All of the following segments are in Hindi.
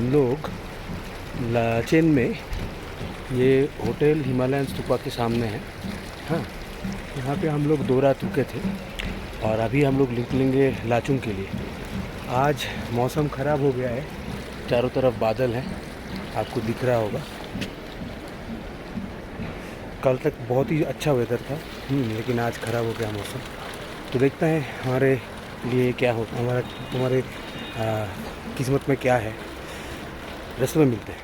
हम लोग लाचेन में, ये होटल हिमालयन स्तूपा के सामने है। हाँ, यहाँ पे हम लोग 2 रात रुके थे और अभी हम लोग निकलेंगे लाचुंग के लिए। आज मौसम ख़राब हो गया है, चारों तरफ बादल हैं, आपको दिख रहा होगा। कल तक बहुत ही अच्छा वेदर था, लेकिन आज ख़राब हो गया मौसम। तो देखते हैं हमारे लिए क्या हो, तुम्हारे किस्मत में क्या है। रास्ते में मिलते हैं।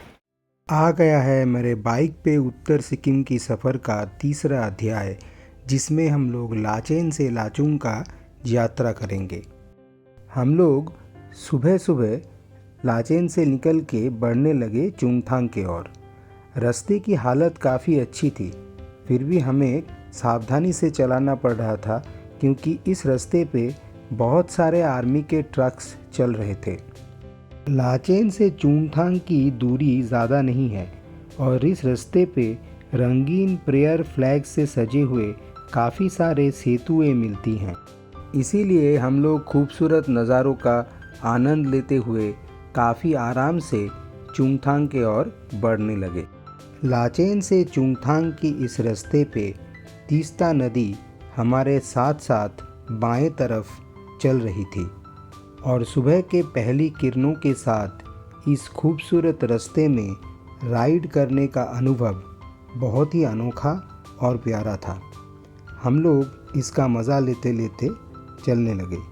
आ गया है मेरे बाइक पे उत्तर सिक्किम की सफ़र का तीसरा अध्याय, जिसमें हम लोग लाचेन से लाचुंग का यात्रा करेंगे। हम लोग सुबह सुबह लाचेन से निकल के बढ़ने लगे चुंगथांग की ओर। रास्ते की हालत काफ़ी अच्छी थी, फिर भी हमें सावधानी से चलाना पड़ रहा था क्योंकि इस रास्ते पे बहुत सारे आर्मी के ट्रक्स चल रहे थे। लाचेन से चुंगथांग की दूरी ज़्यादा नहीं है और इस रास्ते पे रंगीन प्रेयर फ्लैग से सजे हुए काफ़ी सारे सेतुएं मिलती हैं। इसीलिए हम लोग खूबसूरत नज़ारों का आनंद लेते हुए काफ़ी आराम से चुंगथांग के ओर बढ़ने लगे। लाचेन से चुंगथांग की इस रास्ते पे तीस्ता नदी हमारे साथ साथ बाएं तरफ चल रही थी और सुबह के पहली किरणों के साथ इस खूबसूरत रास्ते में राइड करने का अनुभव बहुत ही अनोखा और प्यारा था। हम लोग इसका मज़ा लेते लेते चलने लगे।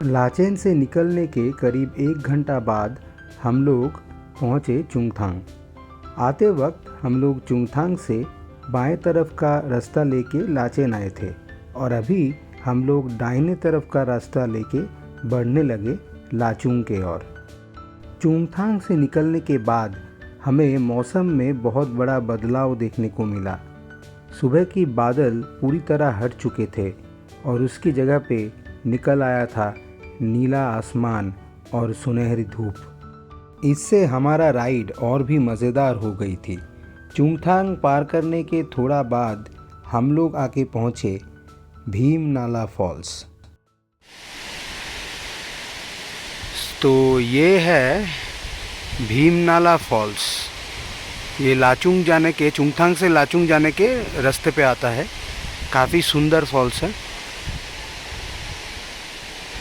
लाचेन से निकलने के करीब 1 घंटा बाद हम लोग पहुँचे चुंगथांग। आते वक्त हम लोग चुंगथांग से बाएं तरफ का रास्ता लेके लाचेन आए थे और अभी हम लोग दाहिने तरफ का रास्ता लेके बढ़ने लगे लाचुंग के ओर। चुंगथांग से निकलने के बाद हमें मौसम में बहुत बड़ा बदलाव देखने को मिला। सुबह की बादल पूरी तरह हट चुके थे और उसकी जगह पे निकल आया था नीला आसमान और सुनहरी धूप। इससे हमारा राइड और भी मज़ेदार हो गई थी। चुंगथांग पार करने के थोड़ा बाद हम लोग आके पहुँचे भीमनाला फॉल्स। तो ये है भीमनाला फॉल्स। ये लाचुंग जाने के, चुंगथांग से लाचुंग जाने के रास्ते पे आता है। काफ़ी सुंदर फॉल्स है।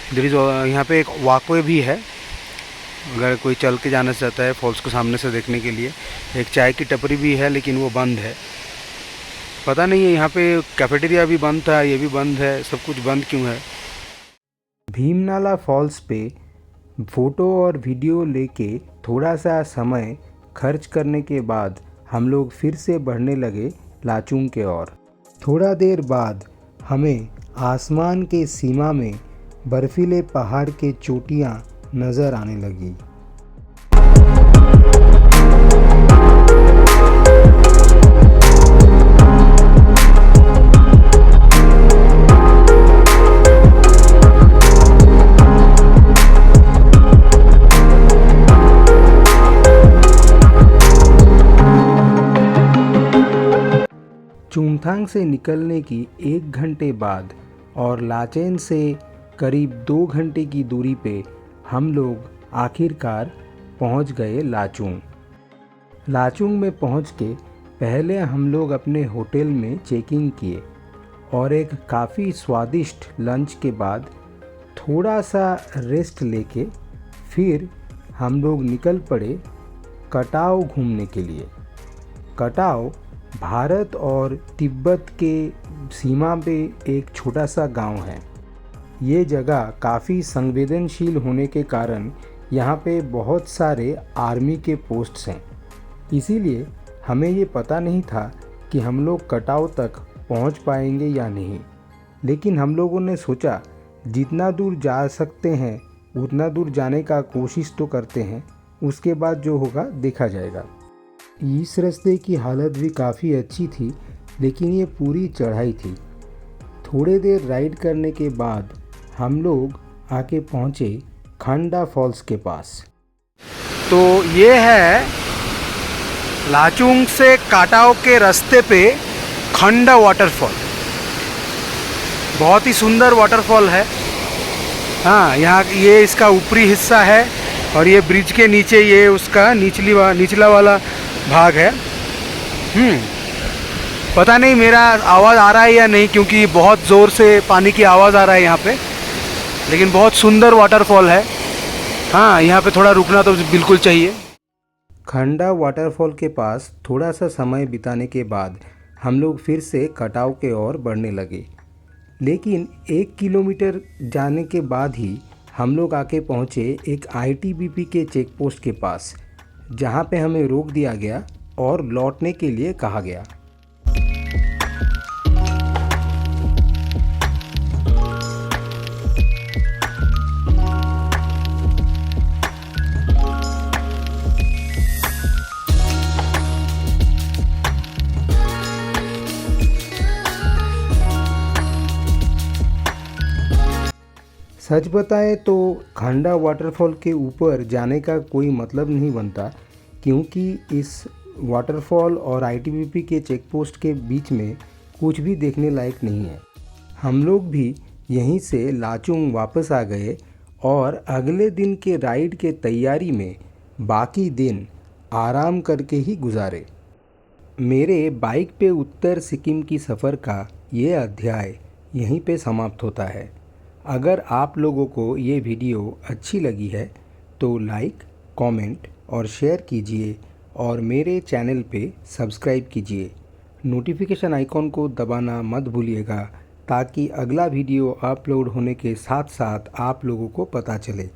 यहाँ पे एक वॉकवे भी है, अगर कोई चल के जाना चाहता है फॉल्स को सामने से देखने के लिए। एक चाय की टपरी भी है, लेकिन वो बंद है। पता नहीं है, यहाँ पे कैफेटेरिया भी बंद था, ये भी बंद है। सब कुछ बंद क्यों है? भीमनाला फॉल्स पे फ़ोटो और वीडियो लेके थोड़ा सा समय खर्च करने के बाद हम लोग फिर से बढ़ने लगे लाचुंग के ओर। थोड़ा देर बाद हमें आसमान के सीमा में बर्फीले पहाड़ के चोटियां नज़र आने लगी। चुंगथांग से निकलने की 1 घंटे बाद और लाचेन से करीब 2 घंटे की दूरी पे हम लोग आखिरकार पहुंच गए लाचुंग। लाचुंग में पहुंच के पहले हम लोग अपने होटल में चेकिंग किए और एक काफ़ी स्वादिष्ट लंच के बाद थोड़ा सा रेस्ट लेके फिर हम लोग निकल पड़े कटाव घूमने के लिए। कटाव भारत और तिब्बत के सीमा पे एक छोटा सा गांव है। ये जगह काफ़ी संवेदनशील होने के कारण यहाँ पे बहुत सारे आर्मी के पोस्ट्स हैं। इसीलिए हमें ये पता नहीं था कि हम लोग कटाव तक पहुँच पाएंगे या नहीं, लेकिन हम लोगों ने सोचा जितना दूर जा सकते हैं उतना दूर जाने का कोशिश तो करते हैं, उसके बाद जो होगा देखा जाएगा। इस रास्ते की हालत भी काफ़ी अच्छी थी, लेकिन ये पूरी चढ़ाई थी। थोड़े देर राइड करने के बाद हम लोग आके पहुँचे खंडा फॉल्स के पास। तो ये है लाचुंग से काटाओ के रास्ते पे खंडा वाटरफॉल। बहुत ही सुंदर वाटरफॉल है। हाँ, यहाँ ये इसका ऊपरी हिस्सा है और ये ब्रिज के नीचे ये उसका निचला वाला भाग है। पता नहीं मेरा आवाज़ आ रहा है या नहीं, क्योंकि बहुत ज़ोर से पानी की आवाज़ आ रहा है यहाँ पे, लेकिन बहुत सुंदर वाटरफॉल है। हाँ, यहाँ पे थोड़ा रुकना तो बिल्कुल चाहिए। खंडा वाटरफॉल के पास थोड़ा सा समय बिताने के बाद हम लोग फिर से कटाव के ओर बढ़ने लगे, लेकिन 1 किलोमीटर जाने के बाद ही हम लोग आके पहुँचे एक आईटीबीपी के चेक पोस्ट के पास, जहाँ पे हमें रोक दिया गया और लौटने के लिए कहा गया। सच बताएं तो खंडा वाटरफॉल के ऊपर जाने का कोई मतलब नहीं बनता, क्योंकि इस वाटरफॉल और आईटीबीपी के चेक पोस्ट के बीच में कुछ भी देखने लायक नहीं है। हम लोग भी यहीं से लाचुंग वापस आ गए और अगले दिन के राइड के तैयारी में बाकी दिन आराम करके ही गुजारे। मेरे बाइक पे उत्तर सिक्किम की सफ़र का ये अध्याय यहीं पे समाप्त होता है। अगर आप लोगों को ये वीडियो अच्छी लगी है तो लाइक, कमेंट और शेयर कीजिए और मेरे चैनल पे सब्सक्राइब कीजिए। नोटिफिकेशन आइकॉन को दबाना मत भूलिएगा, ताकि अगला वीडियो अपलोड होने के साथ साथ आप लोगों को पता चले।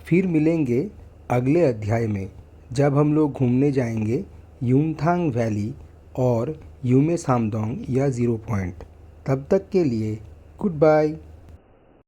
फिर मिलेंगे अगले अध्याय में, जब हम लोग घूमने जाएंगे युमथांग वैली और यूमे सामदोंग या ज़ीरो पॉइंट। तब तक के लिए गुड बाय।